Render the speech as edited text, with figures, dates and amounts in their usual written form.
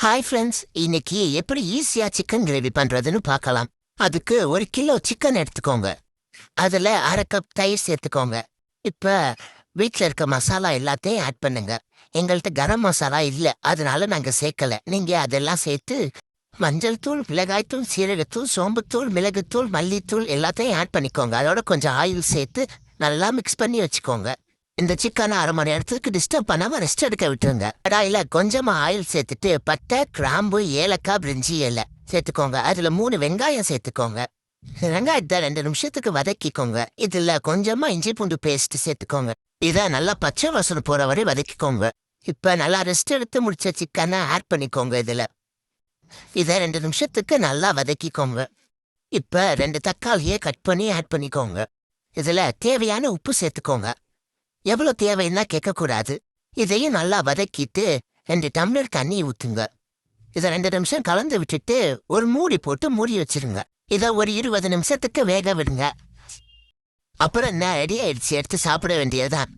Hi friends, இன்னைக்கு எப்படி ஈஸியா சிக்கன் கிரேவி பண்றதுன்னு பார்க்கலாம். அதுக்கு 1 கிலோ சிக்கன் எடுத்துக்கோங்க. அதுல 1/2 கப் தயிர் சேர்த்துக்கோங்க. இப்ப வீட்ல இருக்க மசாலா எல்லாத்தையும் ஆட் பண்ணுங்க. எங்கள்கிட்ட கரம் மசாலா இல்ல, அதனால நாங்க சேர்க்கல. நீங்க அதெல்லாம் சேர்த்து மஞ்சள் தூள், மிளகாய்த்தூள், சீரகத்தூள், சோம்புத்தூள், மிளகுத்தூள், மல்லித்தூள் எல்லாத்தையும் ஆட் பண்ணிக்கோங்க. அதோட கொஞ்சம் ஆயில் சேர்த்து நல்லா மிக்ஸ் பண்ணி வச்சுக்கோங்க. இந்த சிக்கனை 1/2 மணி நேரத்துக்கு டிஸ்டர்ப் பண்ணாம ரெஸ்ட் எடுக்க விட்டுருங்க. கடாயில கொஞ்சமா ஆயில் சேர்த்துட்டு பட்டை, கிராம்பு, ஏலக்காய், பிரிஞ்சி இலை சேர்த்துக்கோங்க. அதுல 3 வெங்காயம் சேர்த்துக்கோங்க. வெங்காயத்தை 2 நிமிஷத்துக்கு வதக்கிக்கோங்க. இதுல கொஞ்சமா இஞ்சி பூண்டு பேஸ்ட் சேர்த்துக்கோங்க. இதை நல்லா பச்சை வாசனை போற வரை வதக்கிக்கோங்க. இப்ப நல்லா ரெஸ்ட் எடுத்து முடிச்ச சிக்கனை ஆட் பண்ணிக்கோங்க. இதை 2 நிமிஷத்துக்கு நல்லா வதக்கிக்கோங்க. இப்ப 2 தக்காளியை கட் பண்ணி ஆட் பண்ணிக்கோங்க. இதுல தேவையான உப்பு சேர்த்துக்கோங்க. எவ்வளவு தேவைன்னா கேட்கக்கூடாது. இதையும் நல்லா வதக்கிட்டு 2 டம்ளர் தண்ணி ஊத்துங்க. இதை 2 நிமிஷம் கலந்து விட்டுட்டு ஒரு மூடி போட்டு மூடி வச்சிருங்க. இதை ஒரு 20 நிமிஷத்துக்கு வேக விடுங்க. அப்புறம் என்ன, ரெடி ஆயிடுச்சு. எடுத்து சாப்பிட வேண்டியதுதான்.